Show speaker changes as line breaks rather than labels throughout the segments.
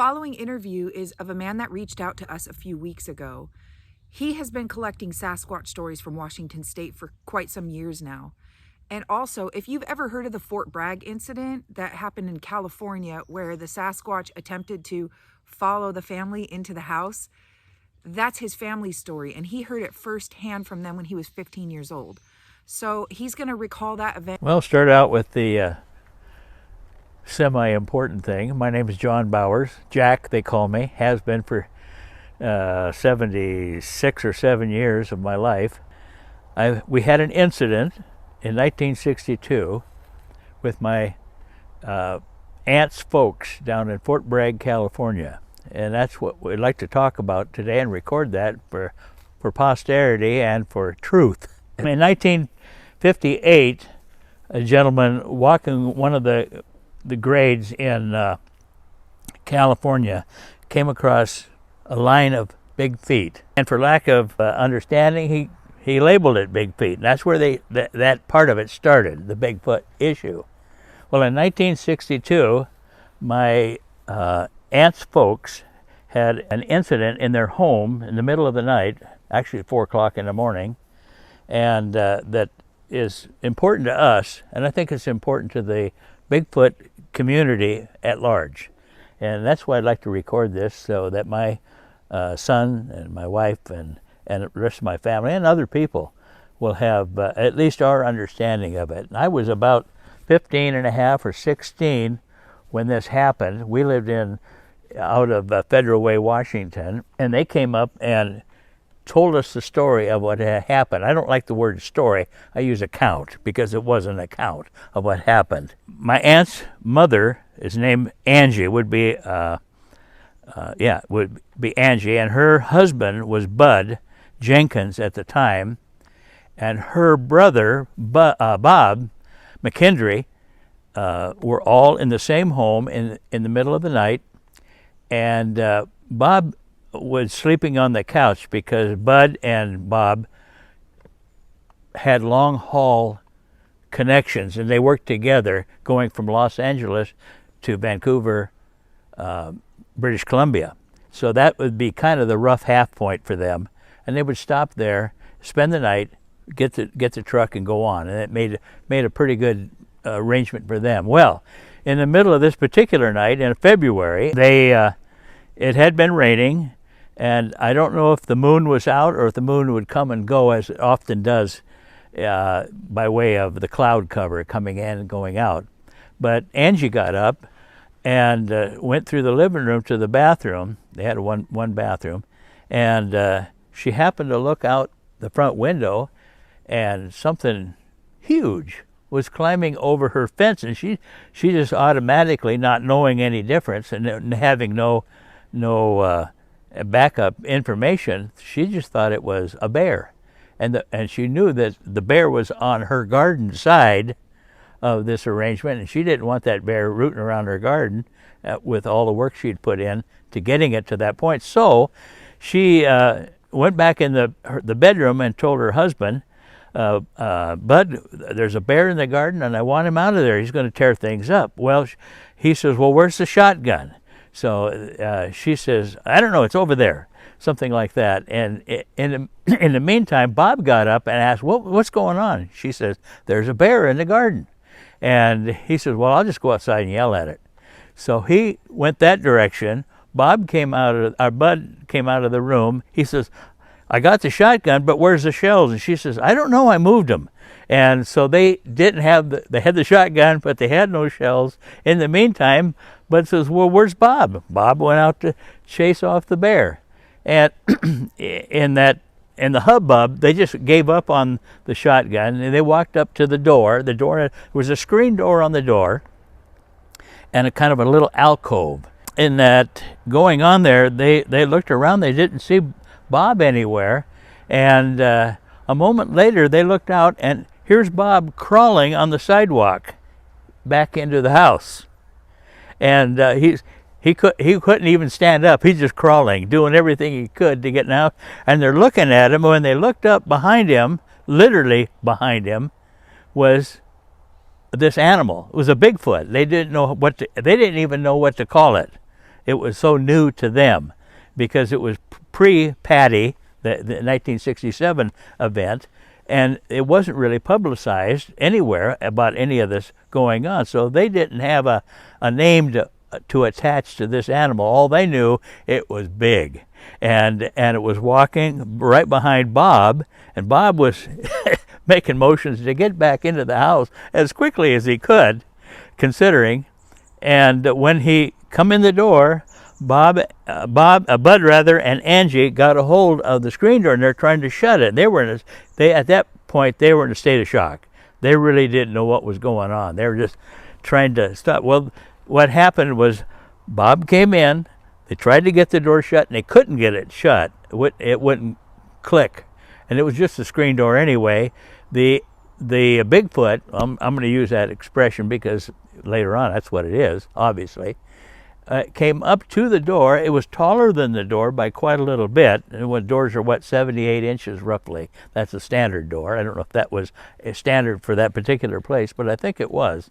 following interview is of a man that reached out to us a few weeks ago. He has been collecting Sasquatch stories from Washington State for quite some years now. And also, if you've ever heard of the Fort Bragg incident that happened in California where the Sasquatch attempted to follow the family into the house, that's his family's story, and he heard it firsthand from them when he was 15 years old. So he's going to recall that event.
Well, start out with the semi-important thing. My name is John Bowers. Jack, they call me, has been for 76 or 7 years of my life. We had an incident in 1962 with my aunt's folks down in Fort Bragg, California. And that's what we'd like to talk about today and record that for posterity and for truth. In 1958, a gentleman walking one of the grades in California came across a line of big feet. And for lack of understanding, he labeled it big feet. And that's where that part of it started, the Bigfoot issue. Well, in 1962, my aunt's folks had an incident in their home in the middle of the night, actually at 4 o'clock in the morning, and that is important to us, and I think it's important to the Bigfoot community at large. And that's why I'd like to record this, so that my son and my wife and the rest of my family and other people will have at least our understanding of it. And I was about 15 and a half or 16 when this happened. We lived out of Federal Way, Washington, and they came up and told us the story of what had happened. I don't like the word story. I use account because it was an account of what happened. My aunt's mother is named Angie, would be Angie, and her husband was Bud Jenkins at the time, and her brother Bob McKendry were all in the same home in the middle of the night, and Bob was sleeping on the couch because Bud and Bob had long haul connections, and they worked together going from Los Angeles to Vancouver, British Columbia. So that would be kind of the rough half point for them, and they would stop there, spend the night, get the truck and go on, and it made a pretty good arrangement for them. Well, in the middle of this particular night in February, it had been raining, and I don't know if the moon was out or if the moon would come and go as it often does by way of the cloud cover coming in and going out. But Angie got up and went through the living room to the bathroom. They had one bathroom, and she happened to look out the front window, and something huge was climbing over her fence, and she just automatically, not knowing any difference and having no backup information, she just thought it was a bear, and she knew that the bear was on her garden side of this arrangement, and she didn't want that bear rooting around her garden with all the work she'd put in to getting it to that point. So she went back in the bedroom and told her husband, Bud, there's a bear in the garden and I want him out of there. He's going to tear things up. Well, he says, well, where's the shotgun? So she says, I don't know, it's over there, something like that. And in the meantime, Bob got up and asked, what's going on? She says, there's a bear in the garden. And he says, well, I'll just go outside and yell at it. So he went that direction. Bud came out of the room. He says, I got the shotgun, but where's the shells? And she says, I don't know, I moved them. And so they didn't have they had the shotgun, but they had no shells. In the meantime, Bud says, well, where's Bob? Bob went out to chase off the bear. And in the hubbub, they just gave up on the shotgun, and they walked up to the door. The door, there was a screen door on the door and a kind of a little alcove. In that going on there, they looked around, they didn't see Bob anywhere, and a moment later they looked out, and here's Bob crawling on the sidewalk back into the house. And he couldn't even stand up. He's just crawling, doing everything he could to get out. And they're looking at him. When they looked up behind him, literally behind him, was this animal. It was a Bigfoot. They didn't even know what to call it. it was so new to them because it was pre-Patty, the 1967 event, and it wasn't really publicized anywhere about any of this going on. So they didn't have a name to attach to this animal. All they knew, it was big. And it was walking right behind Bob, and Bob was making motions to get back into the house as quickly as he could, considering. And when he come in the door, Bud and Angie got a hold of the screen door, and they're trying to shut it. At that point they were in a state of shock. They really didn't know what was going on. They were just trying to stop. Well, what happened was Bob came in. They tried to get the door shut, and they couldn't get it shut. It wouldn't click, and it was just a screen door anyway. The Bigfoot, I'm going to use that expression because later on that's what it is, obviously, came up to the door. It was taller than the door by quite a little bit. And when doors are 78 inches roughly, that's a standard door. I don't know if that was a standard for that particular place, but I think it was.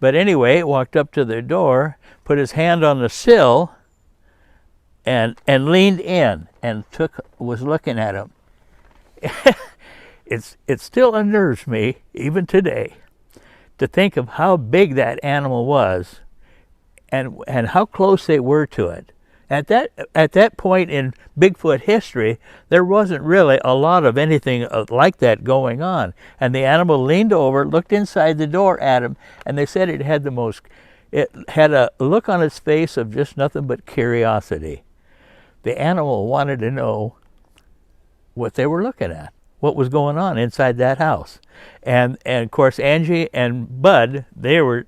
But anyway, it walked up to the door, put his hand on the sill, and leaned in and was looking at him. It still unnerves me, even today, to think of how big that animal was and how close they were to it. At that point in Bigfoot history, there wasn't really a lot of anything like that going on. And the animal leaned over, looked inside the door at him, and they said it had a look on its face of just nothing but curiosity. The animal wanted to know what they were looking at, what was going on inside that house. And of course, Angie and Bud, they were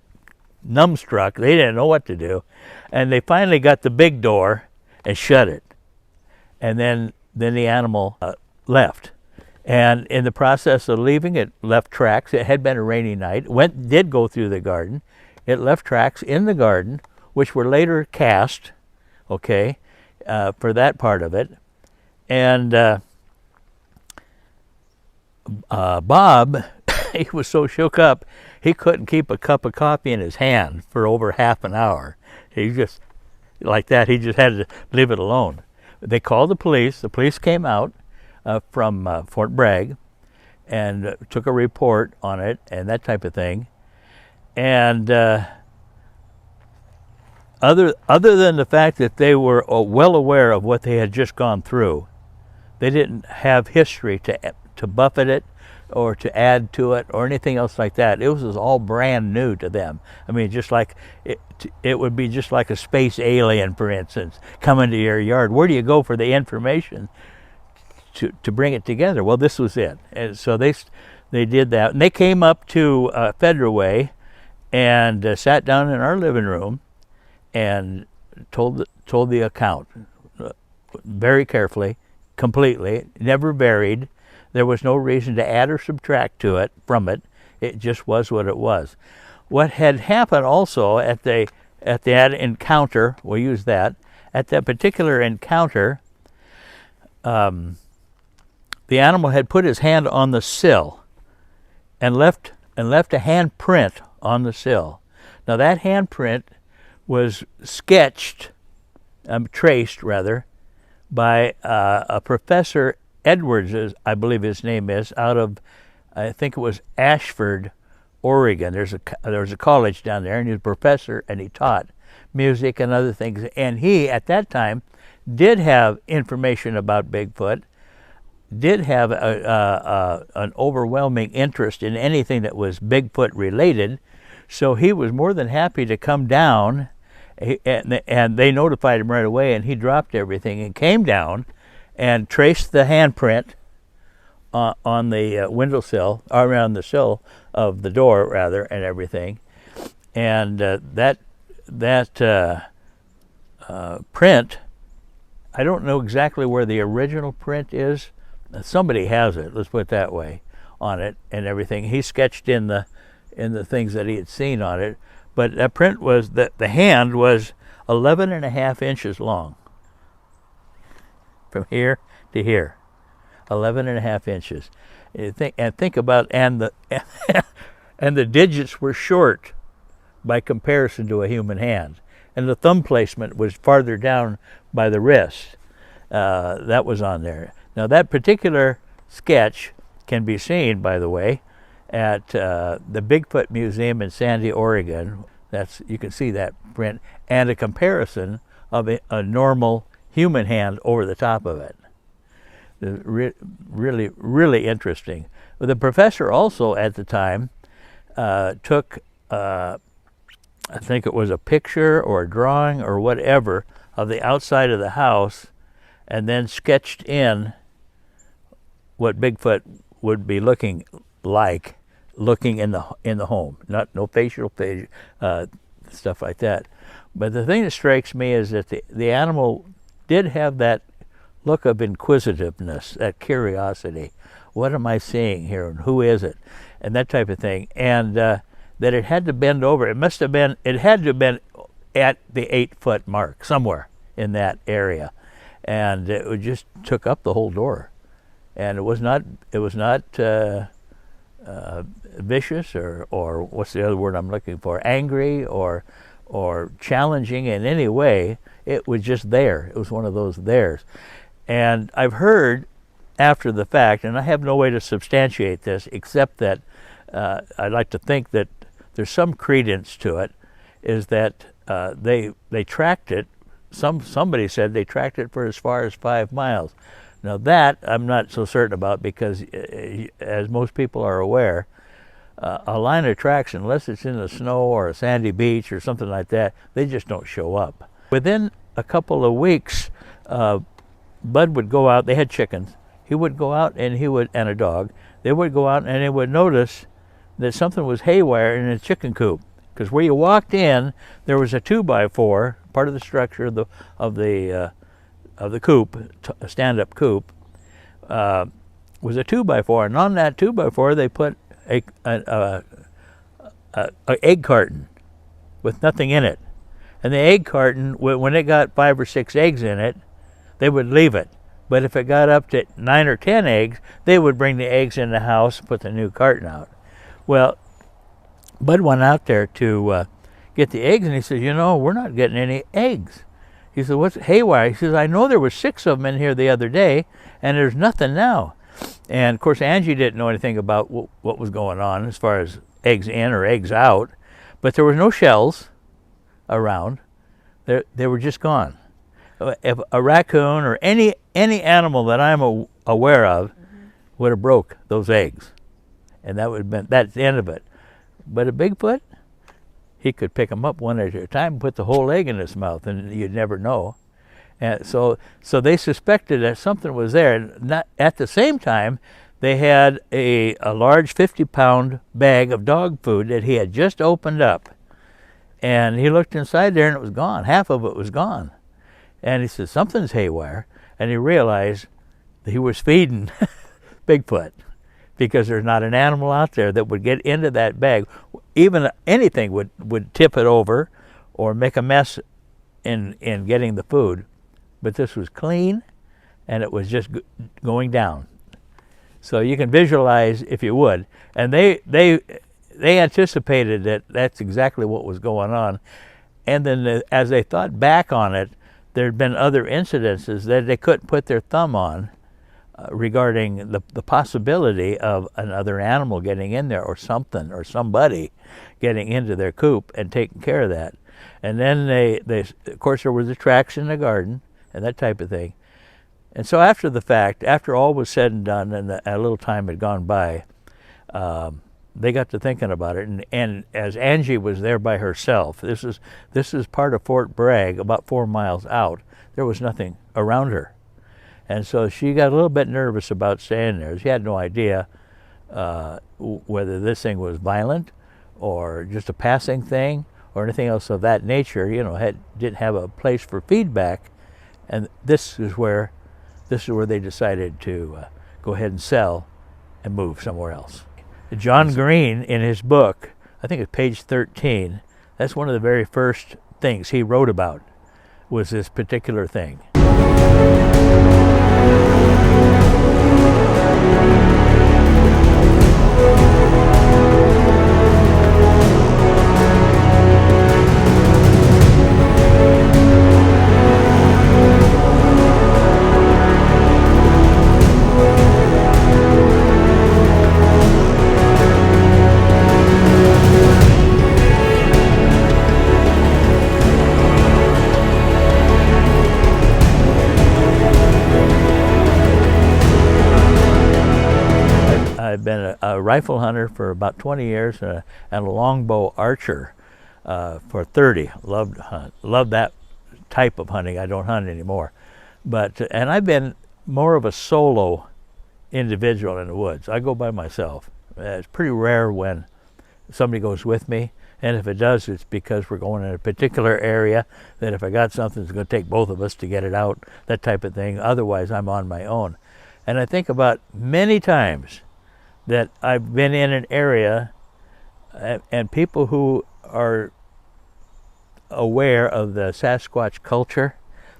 numbstruck. They didn't know what to do. And they finally got the big door and shut it. And then the animal left. And in the process of leaving, it left tracks. It had been a rainy night. Did go through the garden. It left tracks in the garden, which were later cast, okay, for that part of it. And Bob, he was so shook up, he couldn't keep a cup of coffee in his hand for over half an hour. He just, like that, he just had to leave it alone. They called the police. The police came out from Fort Bragg and took a report on it and that type of thing. And other than the fact that they were well aware of what they had just gone through, they didn't have history to buffet it or to add to it or anything else like that. It was all brand new to them. I mean, just like it would be just like a space alien, for instance, coming to your yard. Where do you go for the information to bring it together? Well, this was it. And so they did that. And they came up to Federal Way and sat down in our living room and told the account very carefully, completely, never varied. There was no reason to add or subtract from it. It just was what it was. What had happened also at that encounter, we'll use that, at that particular encounter, the animal had put his hand on the sill and left a hand print on the sill. Now that handprint was traced by a Professor Edwards, I believe his name is, out of, I think it was Ashford, Oregon. There was a college down there, and he was a professor, and he taught music and other things. And he, at that time, did have information about Bigfoot, did have an overwhelming interest in anything that was Bigfoot related. So he was more than happy to come down, and they notified him right away, and he dropped everything and came down and traced the handprint on the windowsill, or around the sill of the door, rather, and everything. And that print, I don't know exactly where the original print is. Somebody has it, let's put it that way, on it and everything. He sketched in the things that he had seen on it. But that print was, the hand was 11.5 inches long. From here to here, 11.5 inches. And think about, and the digits were short by comparison to a human hand. and the thumb placement was farther down by the wrist. That was on there. Now that particular sketch can be seen, by the way, at the Bigfoot Museum in Sandy, Oregon. You can see that print and a comparison of a normal human hand over the top of it. Really, really interesting. The professor also at the time took, I think it was a picture or a drawing or whatever of the outside of the house, and then sketched in what Bigfoot would be looking like, looking in the home. No facial stuff like that. But the thing that strikes me is that the animal did have that look of inquisitiveness, that curiosity. What am I seeing here, and who is it, and that type of thing. And that it had to bend over. It had to have been at the 8-foot mark somewhere in that area, and it just took up the whole door. And it was not vicious or what's the other word I'm looking for? Angry or challenging in any way. It was just there. It was one of those theirs. And I've heard after the fact, and I have no way to substantiate this except that I'd like to think that there's some credence to it, is that they tracked it. Somebody said they tracked it for as far as 5 miles. Now that I'm not so certain about, because as most people are aware, a line of tracks, unless it's in the snow or a sandy beach or something like that, they just don't show up. Within a couple of weeks, Bud would go out. They had chickens. He would go out and a dog. They would go out and they would notice that something was haywire in a chicken coop. Because where you walked in, there was a 2x4, part of the structure of the coop, a stand-up coop, was a 2x4, and on that 2x4 they put a egg carton with nothing in it. And the egg carton, when it got 5 or 6 eggs in it, they would leave it. But if it got up to 9 or 10 eggs, they would bring the eggs in the house and put the new carton out. Well, Bud went out there to get the eggs, and he said, we're not getting any eggs. He said, what's haywire? He says, I know there were 6 of them in here the other day, and there's nothing now. And of course, Angie didn't know anything about what was going on as far as eggs in or eggs out, but there were no shells around. They were just gone. If a raccoon or any animal that I'm aware of would have broke those eggs, and that's the end of it. But a Bigfoot, he could pick them up one at a time and put the whole egg in his mouth, and you'd never know. And so they suspected that something was there. And at the same time, they had a large 50-pound bag of dog food that he had just opened up. And he looked inside there, and it was gone. Half of it was gone. And he said, something's haywire. And he realized that he was feeding Bigfoot, because there's not an animal out there that would get into that bag. Even anything would tip it over or make a mess in getting the food. But this was clean, and it was just going down. So you can visualize, if you would. And they anticipated that that's exactly what was going on. And then as they thought back on it, there had been other incidences that they couldn't put their thumb on regarding the possibility of another animal getting in there, or something, or somebody getting into their coop and taking care of that. And then they of course, there were the tracks in the garden and that type of thing. And so after the fact, after all was said and done, and a little time had gone by, they got to thinking about it. And as Angie was there by herself, this is part of Fort Bragg, about 4 miles out, there was nothing around her. And so she got a little bit nervous about staying there. She had no idea whether this thing was violent or just a passing thing or anything else of that nature. Didn't have a place for feedback. And this is where they decided to go ahead and sell and move somewhere else. John Green, in his book, I think it's page 13, that's one of the very first things he wrote about, was this particular thing. been a rifle hunter for about 20 years and a longbow archer for 30. Loved that type of hunting. I don't hunt anymore. And I've been more of a solo individual in the woods. I go by myself. It's pretty rare when somebody goes with me, and if it does, it's because we're going in a particular area that if I got something, it's going to take both of us to get it out, that type of thing. Otherwise, I'm on my own. And I think about many times that I've been in an area and people who are aware of the Sasquatch culture,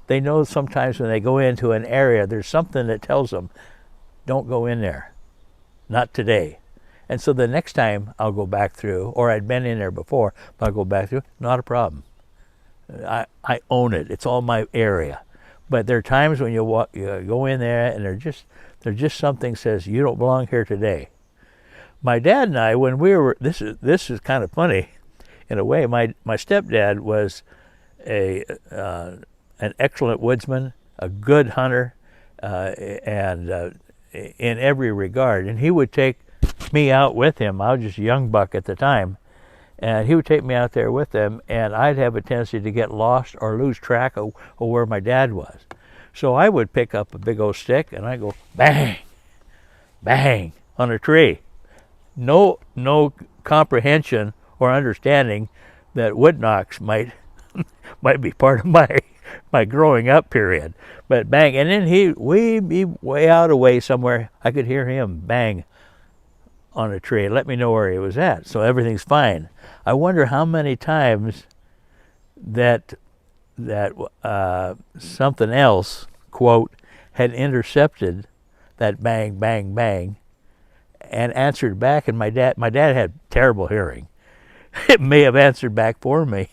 they know sometimes when they go into an area, there's something that tells them, don't go in there, not today. And so the next time I'll go back through, or I'd been in there before, but I'll go back through, not a problem. I own it. It's all my area. But there are times when you go in there and there's just something says, you don't belong here today. My dad and I, when we were, this is kind of funny in a way, my stepdad was an excellent woodsman, a good hunter, and in every regard. And he would take me out with him. I was just a young buck at the time, and he would take me out there with him, and I'd have a tendency to get lost or lose track of where my dad was. So I would pick up a big old stick and I go bang, bang on a tree. No comprehension or understanding that wood knocks might be part of my growing up period. But bang, and then we'd be way out away somewhere. I could hear him bang on a tree and let me know where he was at. So everything's fine. I wonder how many times that something else, quote, had intercepted that bang, bang, bang, and answered back. And my dad had terrible hearing. It may have answered back for me.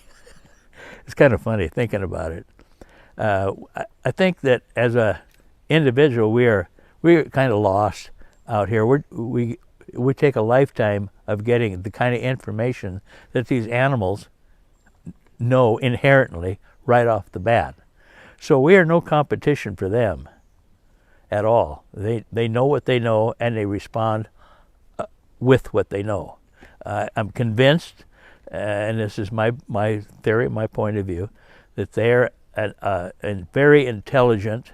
It's kind of funny thinking about it. I think that as a individual, we're kind of lost out here. We take a lifetime of getting the kind of information that these animals know inherently right off the bat. So we are no competition for them at all. They know what they know, and they respond with what they know. I'm convinced, and this is my theory, my point of view, that they're a very intelligent,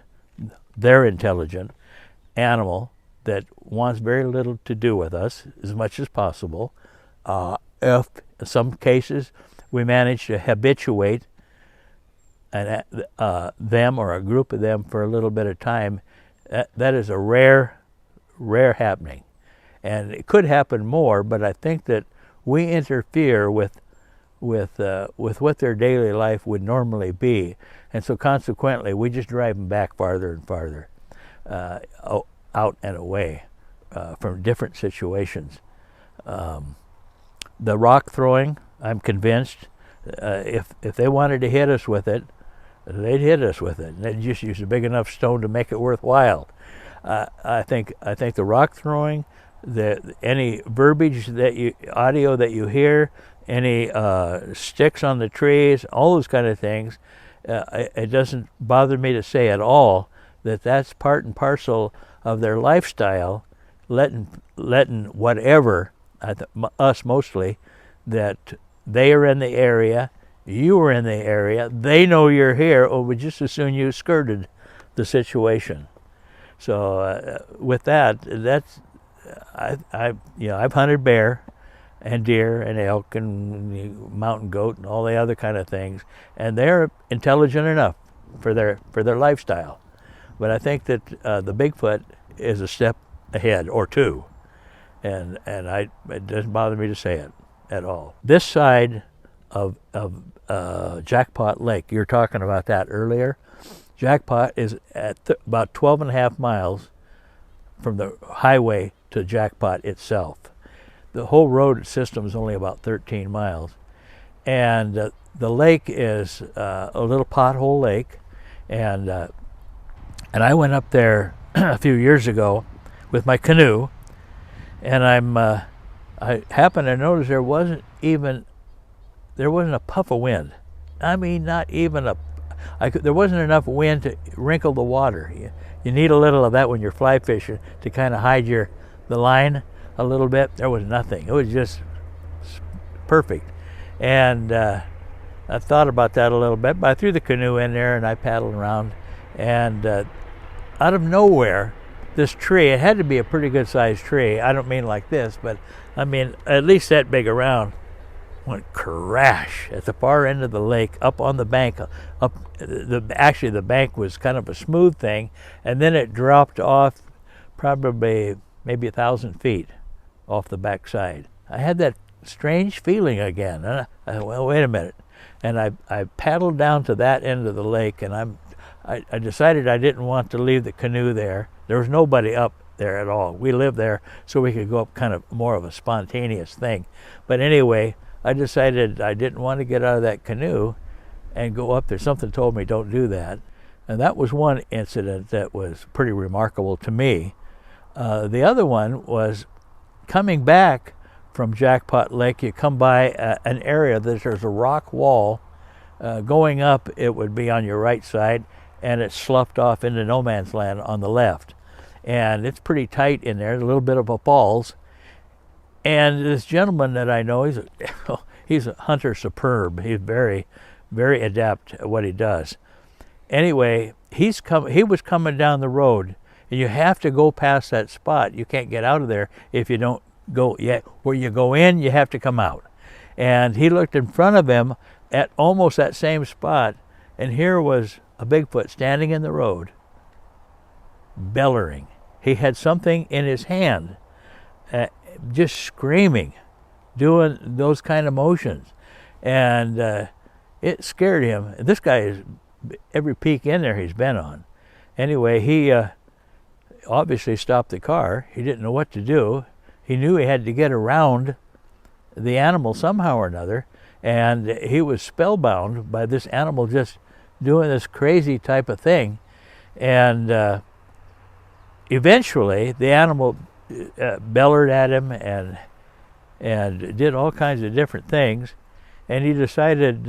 animal that wants very little to do with us as much as possible. If in some cases we manage to habituate them or a group of them for a little bit of time, that is a rare happening. And it could happen more, but I think that we interfere with what their daily life would normally be. And so consequently, we just drive them back farther and farther out and away from different situations. The rock throwing, I'm convinced, if they wanted to hit us with it, they'd hit us with it. They'd just use a big enough stone to make it worthwhile. I think the rock throwing, any verbiage audio that you hear, any sticks on the trees, all those kind of things, it doesn't bother me to say at all that that's part and parcel of their lifestyle, letting whatever, us mostly, that they are in the area, you are in the area, they know you're here, or would just as soon you skirted the situation. So with that's I've hunted bear and deer and elk and mountain goat and all the other kind of things, and they're intelligent enough for their lifestyle. But I think that the Bigfoot is a step ahead or two, and it doesn't bother me to say it at all. This side of Jackpot Lake, you were talking about that earlier. Jackpot is at about 12 and a half miles from the highway to Jackpot itself. The whole road system is only about 13 miles. And the lake is a little pothole lake. And I went up there a few years ago with my canoe, and I happened to notice there wasn't a puff of wind. I mean, not even there wasn't enough wind to wrinkle the water. You need a little of that when you're fly fishing to kind of hide the line a little bit. There was nothing. It was just perfect. And I thought about that a little bit, but I threw the canoe in there and I paddled around, and out of nowhere, this tree, it had to be a pretty good sized tree. I don't mean like this, but I mean at least that big around, went crash at the far end of the lake, up on the bank. Actually the bank was kind of a smooth thing, and then it dropped off probably maybe 1,000 feet off the backside. I had that strange feeling again, and well, wait a minute. And I paddled down to that end of the lake, and I decided I didn't want to leave the canoe there. There was nobody up there at all. We lived there, so we could go up kind of more of a spontaneous thing. But anyway, I decided I didn't want to get out of that canoe and go up there. Something told me don't do that. And that was one incident that was pretty remarkable to me. The other one was coming back from Jackpot Lake. You come by an area that there's a rock wall. Going up, it would be on your right side, and it's sloughed off into no man's land on the left. And it's pretty tight in there, a little bit of a falls. And this gentleman that I know, he's a hunter superb. He's very, very adept at what he does. Anyway, he was coming down the road, and you have to go past that spot. You can't get out of there if you don't go yet. Where you go in, you have to come out. And he looked in front of him at almost that same spot, and here was a Bigfoot standing in the road, bellowing. He had something in his hand, just screaming, doing those kind of motions. And it scared him. This guy is, every peak in there he's been on. Anyway, he obviously stopped the car. He didn't know what to do. He knew he had to get around the animal somehow or another, and he was spellbound by this animal just doing this crazy type of thing. And eventually the animal bellowed at him and did all kinds of different things, and he decided,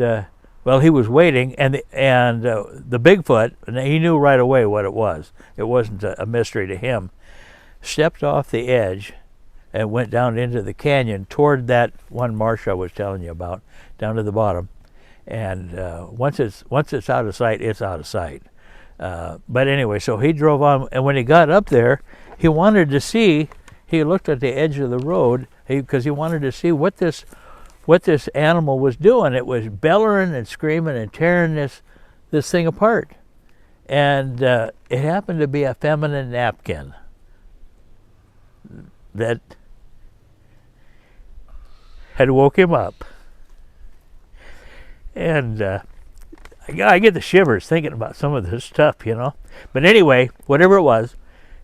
well, he was waiting, and the Bigfoot, and he knew right away what it was. It wasn't a mystery to him. Stepped off the edge and went down into the canyon toward that one marsh I was telling you about, down to the bottom. And once it's out of sight, it's out of sight. But anyway, so he drove on, and when he got up there, he wanted to see. He looked at the edge of the road because he wanted to see what this animal was doing. It was bellowing and screaming and tearing this thing apart, and it happened to be a feminine napkin that had woke him up. And I get the shivers thinking about some of this stuff, you know. But anyway, whatever it was,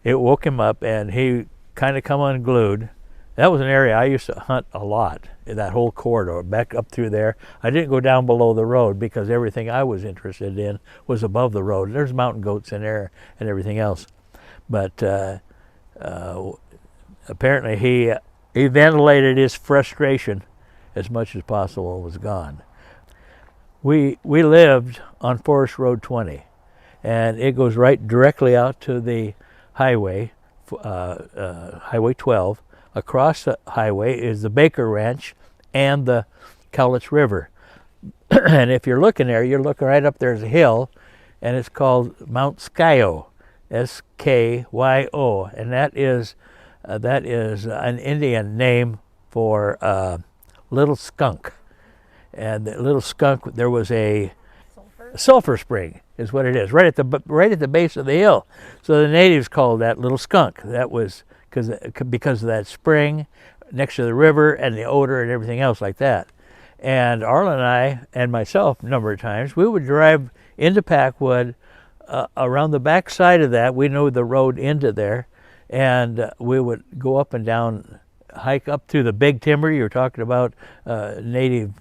it woke him up, and he kind of come unglued. That was an area I used to hunt a lot, in that whole corridor, back up through there. I didn't go down below the road because everything I was interested in was above the road. There's mountain goats in there and everything else. But apparently he ventilated his frustration as much as possible, was gone. We lived on Forest Road 20, and it goes right directly out to the highway, Highway 12. Across the highway is the Baker Ranch and the Cowlitz River. And if you're looking there, you're looking right up, there's a hill, and it's called Mount Skyo, S-K-Y-O, and that is an Indian name for little skunk. And the little skunk, there was a sulfur spring, is what it is, right at the base of the hill. So the natives called that little skunk. That was because of that spring next to the river and the odor and everything else like that. And Arlen and I and myself, a number of times, we would drive into Packwood, around the back side of that. We knew the road into there, and we would go up and down, hike up through the big timber. You were talking about native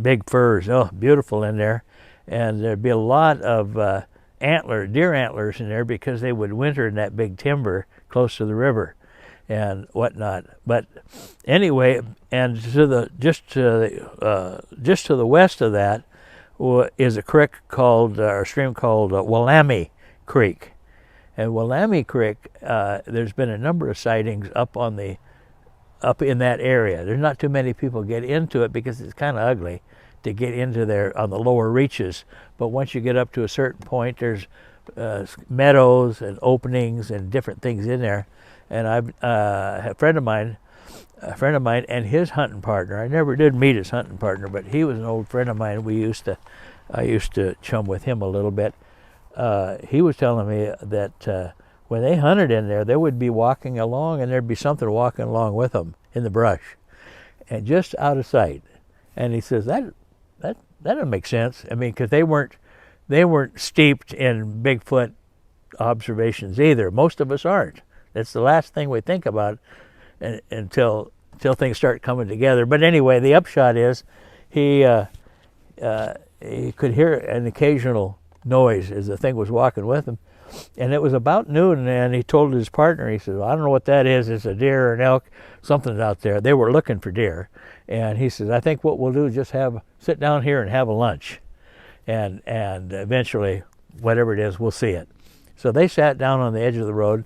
big firs. Oh, beautiful in there. And there'd be a lot of deer antlers in there because they would winter in that big timber close to the river and whatnot. But anyway, and just to the west of that is a creek called, or a stream called Willamette Creek. And Willamette Creek, there's been a number of sightings up on the up in that area. There's not too many people get into it because it's kind of ugly to get into there on the lower reaches. But once you get up to a certain point, there's meadows and openings and different things in there. And a friend of mine and his hunting partner. I never did meet his hunting partner, but he was an old friend of mine. I used to chum with him a little bit. He was telling me that when they hunted in there, they would be walking along, and there'd be something walking along with them in the brush, and just out of sight. And he says that doesn't make sense. I mean, because they weren't steeped in Bigfoot observations either. Most of us aren't. That's the last thing we think about until things start coming together. But anyway, the upshot is he could hear an occasional noise as the thing was walking with him. And it was about noon, and he told his partner, he said, well, I don't know what that is. It's a deer or an elk. Something's out there. They were looking for deer. And he says, I think what we'll do is just sit down here and have a lunch. And eventually, whatever it is, we'll see it. So they sat down on the edge of the road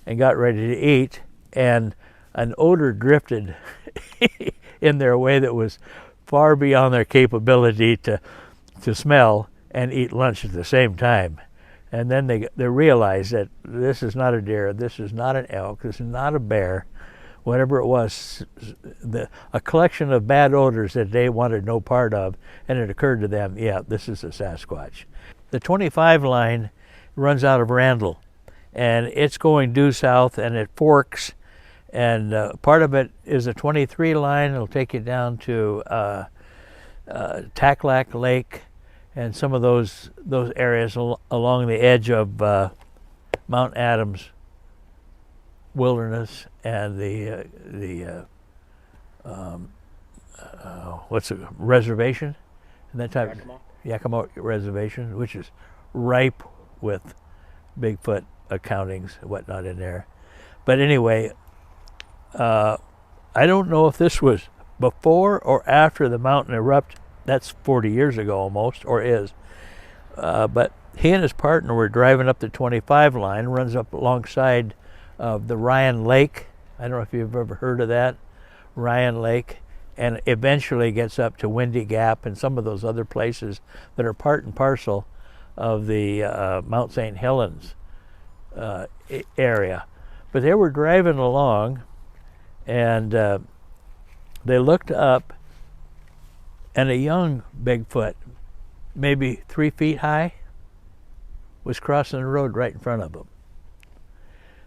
and got ready to eat. And an odor drifted in their way that was far beyond their capability to smell and eat lunch at the same time. And then they realized that this is not a deer, this is not an elk, this is not a bear, whatever it was, a collection of bad odors that they wanted no part of, and it occurred to them, yeah, this is a Sasquatch. The 25 line runs out of Randall, and it's going due south, and it forks, and part of it is a 23 line. It'll take you down to Taklak Lake, and some of those areas along the edge of Mount Adams Wilderness and the what's it, reservation, and that type Yakima Reservation, which is ripe with Bigfoot accountings and whatnot in there. But anyway, I don't know if this was before or after the mountain erupted. That's 40 years ago almost, or is. But he and his partner were driving up the 25 line, runs up alongside of the Ryan Lake. I don't know if you've ever heard of that, Ryan Lake, and eventually gets up to Windy Gap and some of those other places that are part and parcel of the Mount St. Helens area. But they were driving along, and they looked up, and a young Bigfoot, maybe 3 feet high, was crossing the road right in front of them.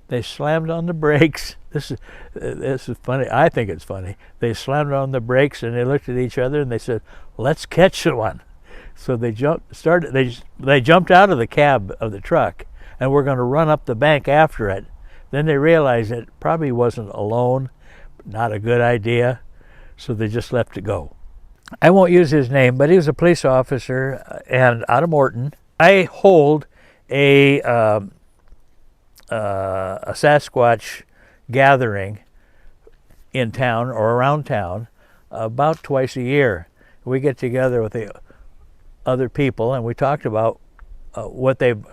They slammed on the brakes. This is funny. I think it's funny. They slammed on the brakes, and they looked at each other, and they said, "Let's catch the one." So they jumped out of the cab of the truck, and were going to run up the bank after it. Then they realized it probably wasn't alone, not a good idea, so they just left it go. I won't use his name, but he was a police officer and out of Morton. I hold a Sasquatch gathering in town or around town about twice a year. We get together with the other people, and we talked about what they've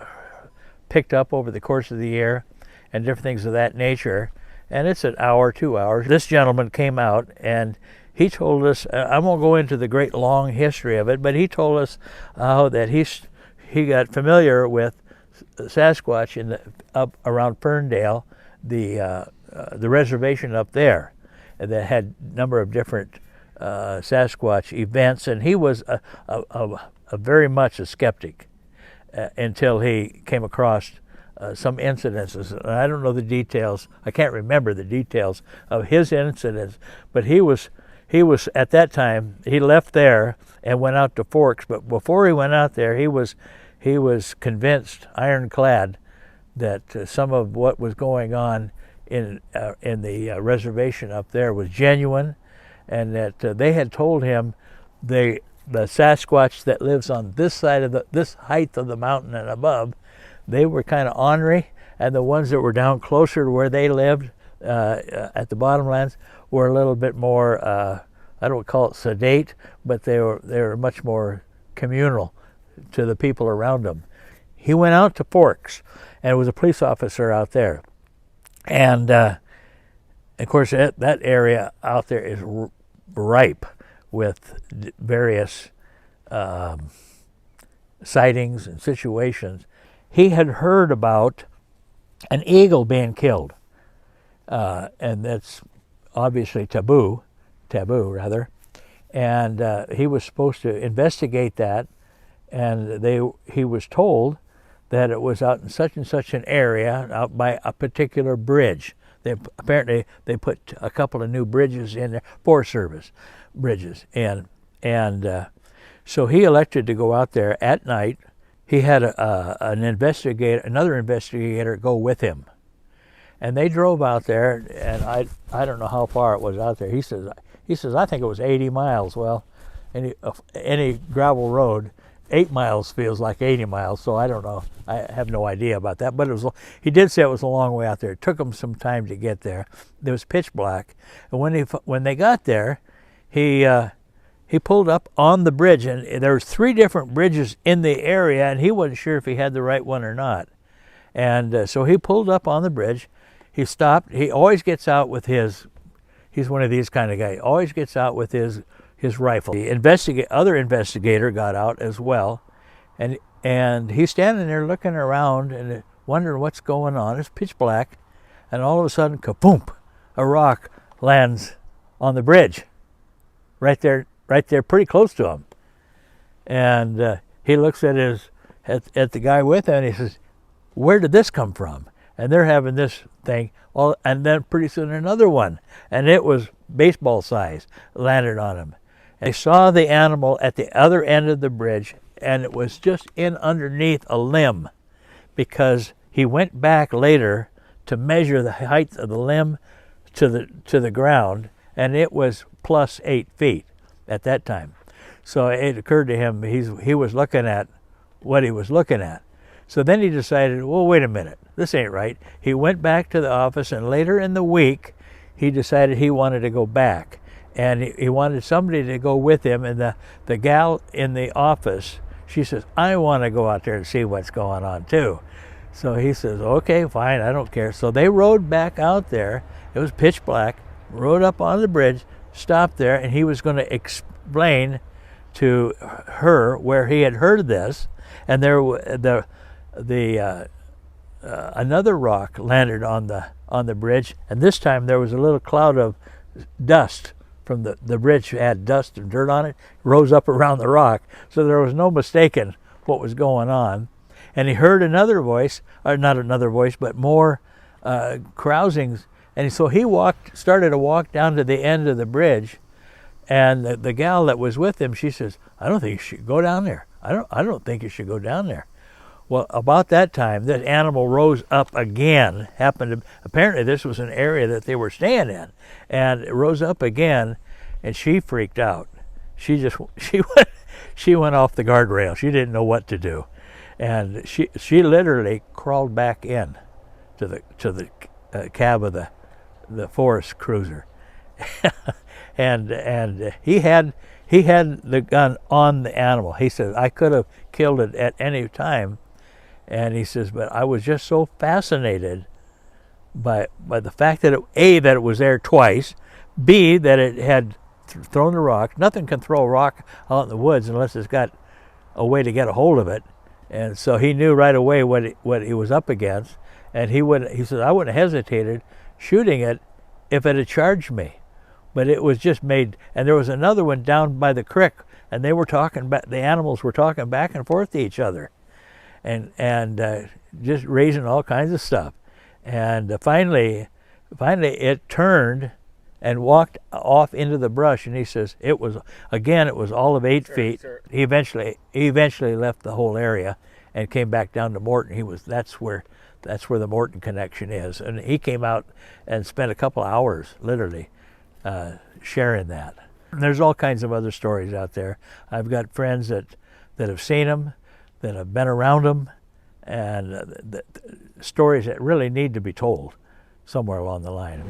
picked up over the course of the year and different things of that nature. And it's an hour, 2 hours. This gentleman came out, and he told us, I won't go into the great long history of it, but he told us that he got familiar with Sasquatch up around Ferndale, the reservation up there, that had a number of different Sasquatch events, and he was a very much a skeptic until he came across some incidences. And I don't know the details. I can't remember the details of his incidents, but he was at that time, he left there and went out to Forks, but before he went out there, he was convinced, ironclad, that some of what was going on in the reservation up there was genuine, and that they had told him the Sasquatch that lives on this side of this height of the mountain and above, they were kind of ornery, and the ones that were down closer to where they lived at the bottomlands were a little bit more, I don't call it sedate, but they were much more communal to the people around him. He went out to Forks, and was a police officer out there, and Of course, that area out there is ripe with various sightings and situations. He had heard about an eagle being killed, and that's obviously taboo rather. And he was supposed to investigate that, and he was told that it was out in such and such an area, out by a particular bridge. Apparently they put a couple of new bridges in there, Forest Service bridges, and so he elected to go out there at night. He had another investigator go with him, and they drove out there. And I don't know how far it was out there. He says I think it was 80 miles. Well, any gravel road, 8 miles feels like 80 miles. So I don't know. I have no idea about that. But he did say it was a long way out there. It took him some time to get there. It was pitch black, and when they got there, he pulled up on the bridge, and there was 3 different bridges in the area, and he wasn't sure if he had the right one or not. And so he pulled up on the bridge. He stopped. He always gets out with he's one of these kind of guys, always gets out with his rifle. The other investigator got out as well, and he's standing there looking around and wondering what's going on. It's pitch black, and all of a sudden, kaboom, a rock lands on the bridge, right there, pretty close to him. And he looks at the guy with him, and he says, "Where did this come from?" And they're having this thing, and then pretty soon another one, and it was baseball size, landed on him. And they saw the animal at the other end of the bridge, and it was just in underneath a limb, because he went back later to measure the height of the limb to the ground, and it was plus 8 feet at that time. So it occurred to him he was looking at what he was looking at. So then he decided, well, wait a minute, this ain't right. He went back to the office, and later in the week, he decided he wanted to go back. And he wanted somebody to go with him, and the gal in the office, she says, "I want to go out there and see what's going on too." So he says, "Okay, fine, I don't care." So they rode back out there. It was pitch black, rode up on the bridge, stopped there, and he was going to explain to her where he had heard this. And there another rock landed on the bridge, and this time there was a little cloud of dust from the bridge. Had dust and dirt on it, rose up around the rock, so there was no mistaking what was going on. And he heard another voice, or not another voice, but more carousings. And so he started to walk down to the end of the bridge, and the gal that was with him, she says, "I don't think you should go down there. I don't think you should go down there." Well, about that time, that animal rose up again. Apparently this was an area that they were staying in, and it rose up again, and she freaked out. She went off the guardrail. She didn't know what to do, and she literally crawled back in to the cab of the forest cruiser, and he had the gun on the animal. He said, "I could have killed it at any time." And he says, "But I was just so fascinated by the fact that that it was there twice, B, that it had thrown the rock. Nothing can throw a rock out in the woods unless it's got a way to get a hold of it." And so he knew right away what he was up against. And he says, "I wouldn't have hesitated shooting it if it had charged me." But it was just made, and there was another one down by the creek, and they were talking, the animals were talking back and forth to each other, and just raising all kinds of stuff. And finally it turned and walked off into the brush, and he says it was all of 8 feet. Sure. He eventually left the whole area and came back down to Morton. That's where the Morton connection is, and he came out and spent a couple hours literally sharing that. There's all kinds of other stories out there. I've got friends that have seen them, that have been around them, and stories that really need to be told somewhere along the line.